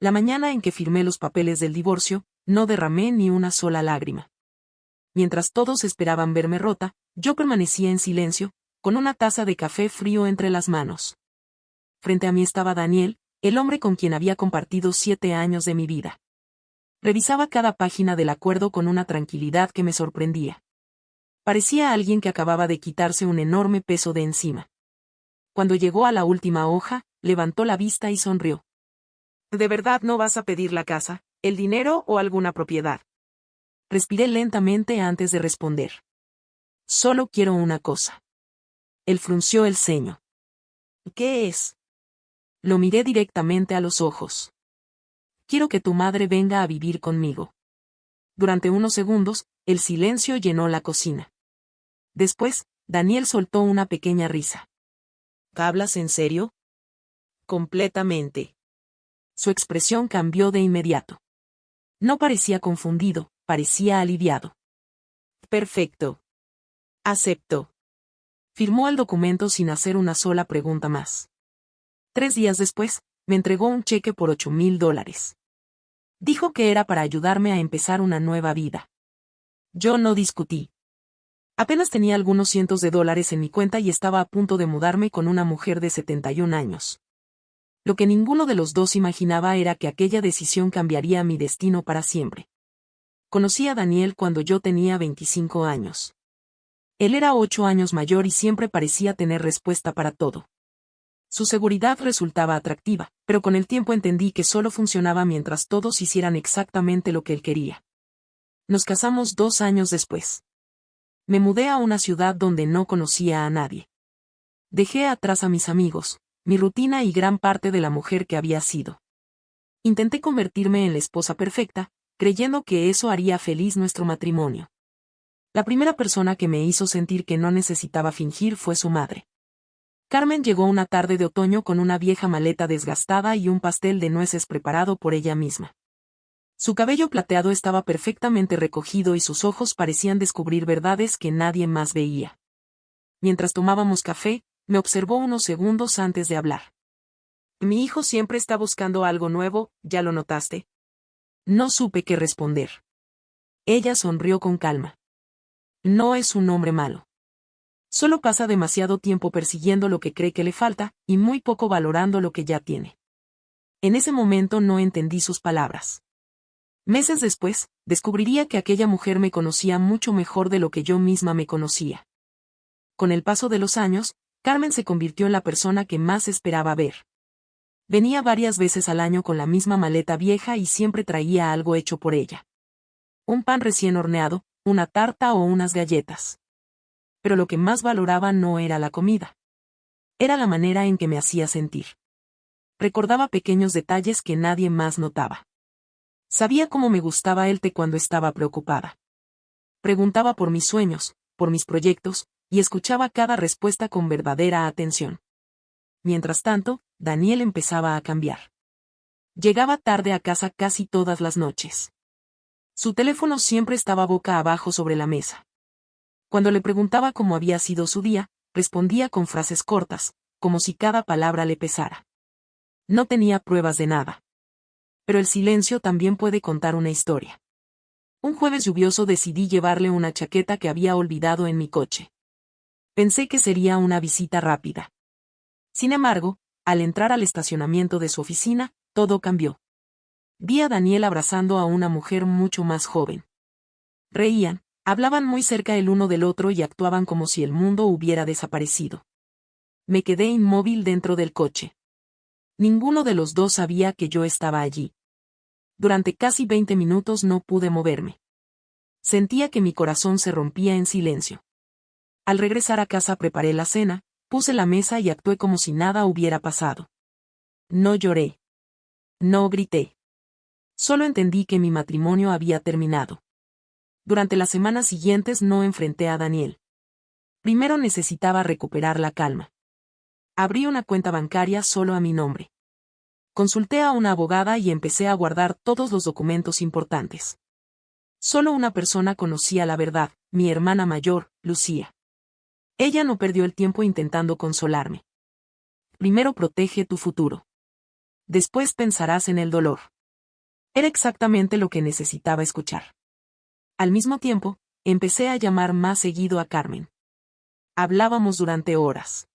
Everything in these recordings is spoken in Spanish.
La mañana en que firmé los papeles del divorcio, no derramé ni una sola lágrima. Mientras todos esperaban verme rota, yo permanecía en silencio, con una taza de café frío entre las manos. Frente a mí estaba Daniel, el hombre con quien había compartido 7 años de mi vida. Revisaba cada página del acuerdo con una tranquilidad que me sorprendía. Parecía alguien que acababa de quitarse un enorme peso de encima. Cuando llegó a la última hoja, levantó la vista y sonrió. ¿De verdad no vas a pedir la casa, el dinero o alguna propiedad? Respiré lentamente antes de responder. Solo quiero una cosa. Él frunció el ceño. ¿Qué es? Lo miré directamente a los ojos. Quiero que tu madre venga a vivir conmigo. Durante unos segundos, el silencio llenó la cocina. Después, Daniel soltó una pequeña risa. ¿Hablas en serio? Completamente. Su expresión cambió de inmediato. No parecía confundido, parecía aliviado. Perfecto. Acepto. Firmó el documento sin hacer una sola pregunta más. 3 días después, me entregó un cheque por $8,000. Dijo que era para ayudarme a empezar una nueva vida. Yo no discutí. Apenas tenía algunos cientos de dólares en mi cuenta y estaba a punto de mudarme con una mujer de 71 años. Lo que ninguno de los dos imaginaba era que aquella decisión cambiaría mi destino para siempre. Conocí a Daniel cuando yo tenía 25 años. Él era 8 años mayor y siempre parecía tener respuesta para todo. Su seguridad resultaba atractiva, pero con el tiempo entendí que solo funcionaba mientras todos hicieran exactamente lo que él quería. Nos casamos 2 años después. Me mudé a una ciudad donde no conocía a nadie. Dejé atrás a mis amigos, mi rutina y gran parte de la mujer que había sido. Intenté convertirme en la esposa perfecta, creyendo que eso haría feliz nuestro matrimonio. La primera persona que me hizo sentir que no necesitaba fingir fue su madre. Carmen llegó una tarde de otoño con una vieja maleta desgastada y un pastel de nueces preparado por ella misma. Su cabello plateado estaba perfectamente recogido y sus ojos parecían descubrir verdades que nadie más veía. Mientras tomábamos café, me observó unos segundos antes de hablar. Mi hijo siempre está buscando algo nuevo, ¿ya lo notaste? No supe qué responder. Ella sonrió con calma. No es un hombre malo. Solo pasa demasiado tiempo persiguiendo lo que cree que le falta, y muy poco valorando lo que ya tiene. En ese momento no entendí sus palabras. Meses después, descubriría que aquella mujer me conocía mucho mejor de lo que yo misma me conocía. Con el paso de los años, Carmen se convirtió en la persona que más esperaba ver. Venía varias veces al año con la misma maleta vieja y siempre traía algo hecho por ella. Un pan recién horneado, una tarta o unas galletas. Pero lo que más valoraba no era la comida. Era la manera en que me hacía sentir. Recordaba pequeños detalles que nadie más notaba. Sabía cómo me gustaba el té cuando estaba preocupada. Preguntaba por mis sueños, por mis proyectos, y escuchaba cada respuesta con verdadera atención. Mientras tanto, Daniel empezaba a cambiar. Llegaba tarde a casa casi todas las noches. Su teléfono siempre estaba boca abajo sobre la mesa. Cuando le preguntaba cómo había sido su día, respondía con frases cortas, como si cada palabra le pesara. No tenía pruebas de nada. Pero el silencio también puede contar una historia. Un jueves lluvioso decidí llevarle una chaqueta que había olvidado en mi coche. Pensé que sería una visita rápida. Sin embargo, al entrar al estacionamiento de su oficina, todo cambió. Vi a Daniel abrazando a una mujer mucho más joven. Reían, hablaban muy cerca el uno del otro y actuaban como si el mundo hubiera desaparecido. Me quedé inmóvil dentro del coche. Ninguno de los dos sabía que yo estaba allí. Durante casi 20 minutos no pude moverme. Sentía que mi corazón se rompía en silencio. Al regresar a casa preparé la cena, puse la mesa y actué como si nada hubiera pasado. No lloré. No grité. Solo entendí que mi matrimonio había terminado. Durante las semanas siguientes no enfrenté a Daniel. Primero necesitaba recuperar la calma. Abrí una cuenta bancaria solo a mi nombre. Consulté a una abogada y empecé a guardar todos los documentos importantes. Solo una persona conocía la verdad, mi hermana mayor, Lucía. Ella no perdió el tiempo intentando consolarme. Primero protege tu futuro. Después pensarás en el dolor. Era exactamente lo que necesitaba escuchar. Al mismo tiempo, empecé a llamar más seguido a Carmen. Hablábamos durante horas.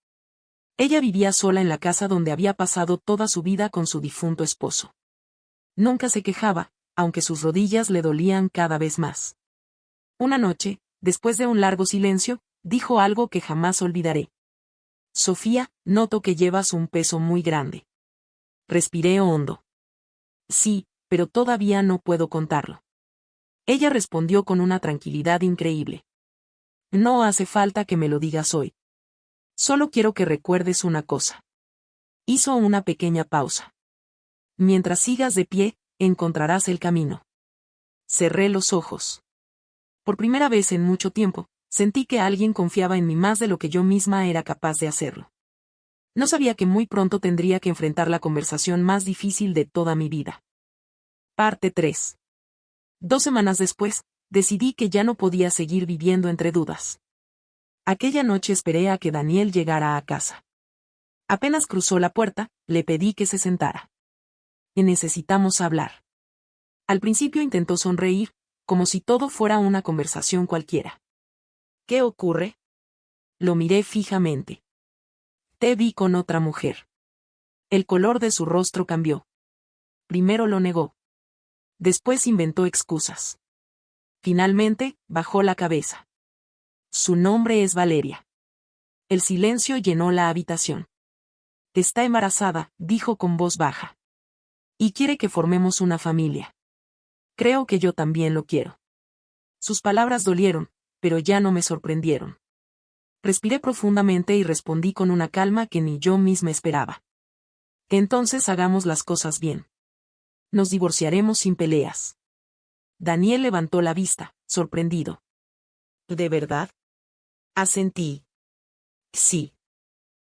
Ella vivía sola en la casa donde había pasado toda su vida con su difunto esposo. Nunca se quejaba, aunque sus rodillas le dolían cada vez más. Una noche, después de un largo silencio, dijo algo que jamás olvidaré. Sofía, noto que llevas un peso muy grande. Respiré hondo. Sí, pero todavía no puedo contarlo. Ella respondió con una tranquilidad increíble. No hace falta que me lo digas hoy. Solo quiero que recuerdes una cosa. Hizo una pequeña pausa. Mientras sigas de pie, encontrarás el camino. Cerré los ojos. Por primera vez en mucho tiempo, sentí que alguien confiaba en mí más de lo que yo misma era capaz de hacerlo. No sabía que muy pronto tendría que enfrentar la conversación más difícil de toda mi vida. Parte 3. 2 semanas después, decidí que ya no podía seguir viviendo entre dudas. Aquella noche esperé a que Daniel llegara a casa. Apenas cruzó la puerta, le pedí que se sentara. Necesitamos hablar. Al principio intentó sonreír, como si todo fuera una conversación cualquiera. ¿Qué ocurre? Lo miré fijamente. Te vi con otra mujer. El color de su rostro cambió. Primero lo negó. Después inventó excusas. Finalmente, bajó la cabeza. Su nombre es Valeria. El silencio llenó la habitación. Está embarazada, dijo con voz baja. Y quiere que formemos una familia. Creo que yo también lo quiero. Sus palabras dolieron, pero ya no me sorprendieron. Respiré profundamente y respondí con una calma que ni yo misma esperaba. Entonces hagamos las cosas bien. Nos divorciaremos sin peleas. Daniel levantó la vista, sorprendido. ¿De verdad? Asentí. Sí.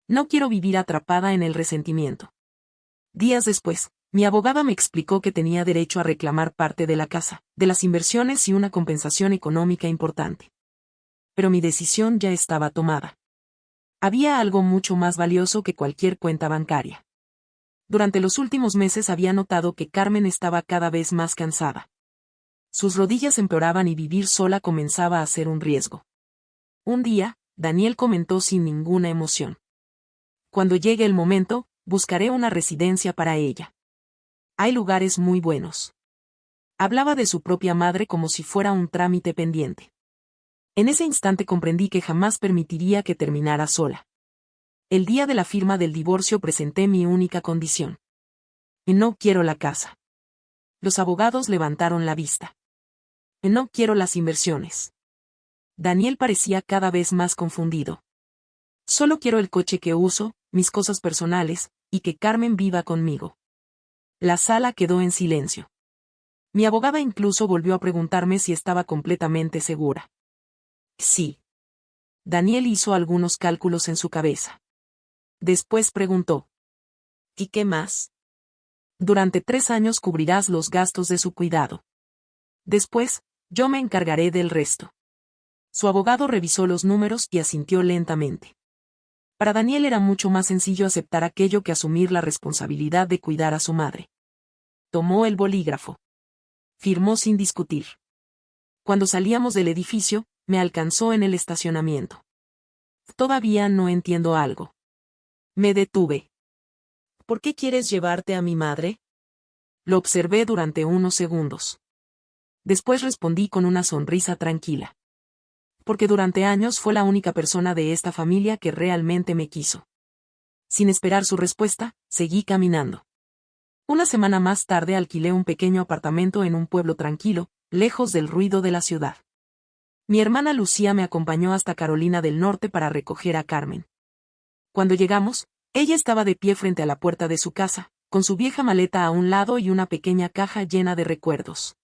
No quiero vivir atrapada en el resentimiento. Días después, mi abogada me explicó que tenía derecho a reclamar parte de la casa, de las inversiones y una compensación económica importante. Pero mi decisión ya estaba tomada. Había algo mucho más valioso que cualquier cuenta bancaria. Durante los últimos meses había notado que Carmen estaba cada vez más cansada. Sus rodillas empeoraban y vivir sola comenzaba a ser un riesgo. Un día, Daniel comentó sin ninguna emoción. Cuando llegue el momento, buscaré una residencia para ella. Hay lugares muy buenos. Hablaba de su propia madre como si fuera un trámite pendiente. En ese instante comprendí que jamás permitiría que terminara sola. El día de la firma del divorcio presenté mi única condición. No quiero la casa. Los abogados levantaron la vista. No quiero las inversiones. Daniel parecía cada vez más confundido. Solo quiero el coche que uso, mis cosas personales, y que Carmen viva conmigo. La sala quedó en silencio. Mi abogada incluso volvió a preguntarme si estaba completamente segura. Sí. Daniel hizo algunos cálculos en su cabeza. Después preguntó. ¿Y qué más? Durante 3 años cubrirás los gastos de su cuidado. Después, yo me encargaré del resto. Su abogado revisó los números y asintió lentamente. Para Daniel era mucho más sencillo aceptar aquello que asumir la responsabilidad de cuidar a su madre. Tomó el bolígrafo. Firmó sin discutir. Cuando salíamos del edificio, me alcanzó en el estacionamiento. Todavía no entiendo algo. Me detuve. ¿Por qué quieres llevarte a mi madre? Lo observé durante unos segundos. Después respondí con una sonrisa tranquila. Porque durante años fue la única persona de esta familia que realmente me quiso. Sin esperar su respuesta, seguí caminando. Una semana más tarde alquilé un pequeño apartamento en un pueblo tranquilo, lejos del ruido de la ciudad. Mi hermana Lucía me acompañó hasta Carolina del Norte para recoger a Carmen. Cuando llegamos, ella estaba de pie frente a la puerta de su casa, con su vieja maleta a un lado y una pequeña caja llena de recuerdos.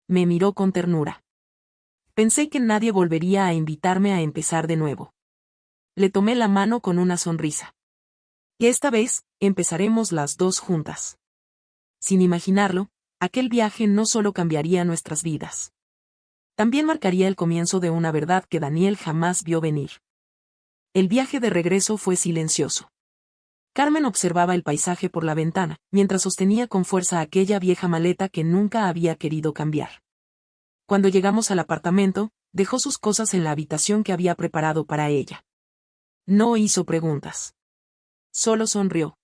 Me miró con ternura. Pensé que nadie volvería a invitarme a empezar de nuevo. Le tomé la mano con una sonrisa. Y esta vez, empezaremos las dos juntas. Sin imaginarlo, aquel viaje no solo cambiaría nuestras vidas. También marcaría el comienzo de una verdad que Daniel jamás vio venir. El viaje de regreso fue silencioso. Carmen observaba el paisaje por la ventana, mientras sostenía con fuerza aquella vieja maleta que nunca había querido cambiar. Cuando llegamos al apartamento, dejó sus cosas en la habitación que había preparado para ella. No hizo preguntas. Solo sonrió.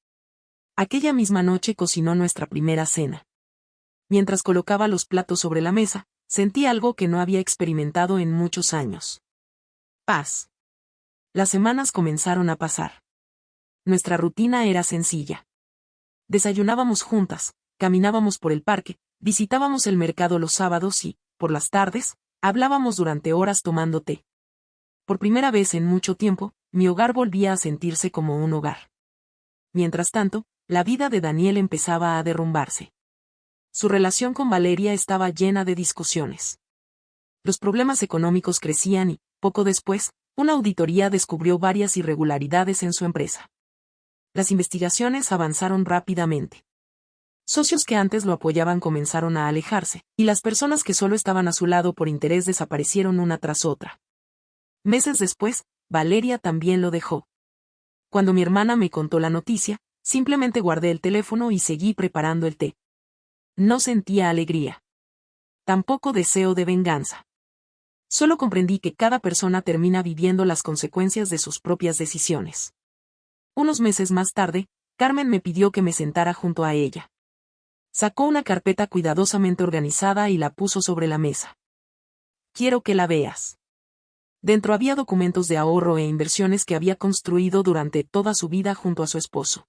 Aquella misma noche cocinó nuestra primera cena. Mientras colocaba los platos sobre la mesa, sentí algo que no había experimentado en muchos años. Paz. Las semanas comenzaron a pasar. Nuestra rutina era sencilla. Desayunábamos juntas, caminábamos por el parque, visitábamos el mercado los sábados y, por las tardes, hablábamos durante horas tomando té. Por primera vez en mucho tiempo, mi hogar volvía a sentirse como un hogar. Mientras tanto, la vida de Daniel empezaba a derrumbarse. Su relación con Valeria estaba llena de discusiones. Los problemas económicos crecían y, poco después, una auditoría descubrió varias irregularidades en su empresa. Las investigaciones avanzaron rápidamente. Socios que antes lo apoyaban comenzaron a alejarse, y las personas que solo estaban a su lado por interés desaparecieron una tras otra. Meses después, Valeria también lo dejó. Cuando mi hermana me contó la noticia, simplemente guardé el teléfono y seguí preparando el té. No sentía alegría. Tampoco deseo de venganza. Solo comprendí que cada persona termina viviendo las consecuencias de sus propias decisiones. Unos meses más tarde, Carmen me pidió que me sentara junto a ella. Sacó una carpeta cuidadosamente organizada y la puso sobre la mesa. Quiero que la veas. Dentro había documentos de ahorro e inversiones que había construido durante toda su vida junto a su esposo.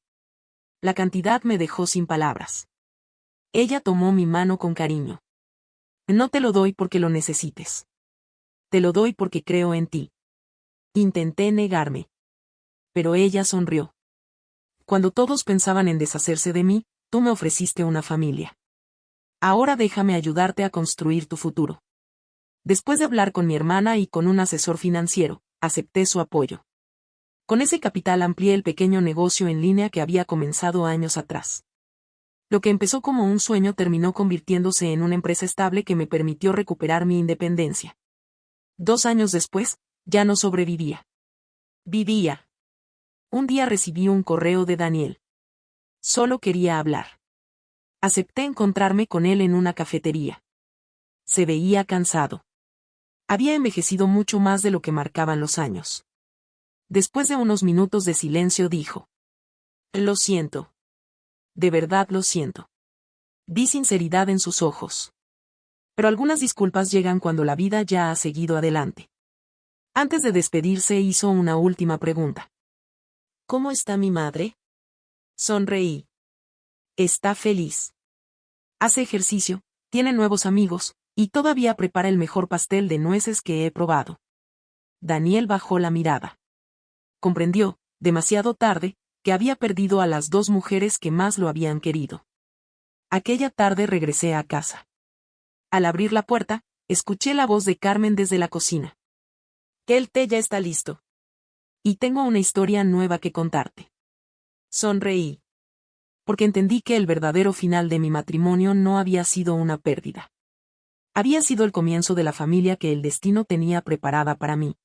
La cantidad me dejó sin palabras. Ella tomó mi mano con cariño. No te lo doy porque lo necesites. Te lo doy porque creo en ti. Intenté negarme. Pero ella sonrió. Cuando todos pensaban en deshacerse de mí, tú me ofreciste una familia. Ahora déjame ayudarte a construir tu futuro. Después de hablar con mi hermana y con un asesor financiero, acepté su apoyo. Con ese capital amplié el pequeño negocio en línea que había comenzado años atrás. Lo que empezó como un sueño terminó convirtiéndose en una empresa estable que me permitió recuperar mi independencia. 2 años después, ya no sobrevivía. Vivía. Un día recibí un correo de Daniel. Solo quería hablar. Acepté encontrarme con él en una cafetería. Se veía cansado. Había envejecido mucho más de lo que marcaban los años. Después de unos minutos de silencio dijo: Lo siento. De verdad lo siento. Vi sinceridad en sus ojos. Pero algunas disculpas llegan cuando la vida ya ha seguido adelante. Antes de despedirse hizo una última pregunta. ¿Cómo está mi madre? Sonreí. Está feliz. Hace ejercicio, tiene nuevos amigos, y todavía prepara el mejor pastel de nueces que he probado. Daniel bajó la mirada. Comprendió, demasiado tarde, que había perdido a las 2 mujeres que más lo habían querido. Aquella tarde regresé a casa. Al abrir la puerta, escuché la voz de Carmen desde la cocina. Que el té ya está listo. Y tengo una historia nueva que contarte. Sonreí. Porque entendí que el verdadero final de mi matrimonio no había sido una pérdida. Había sido el comienzo de la familia que el destino tenía preparada para mí.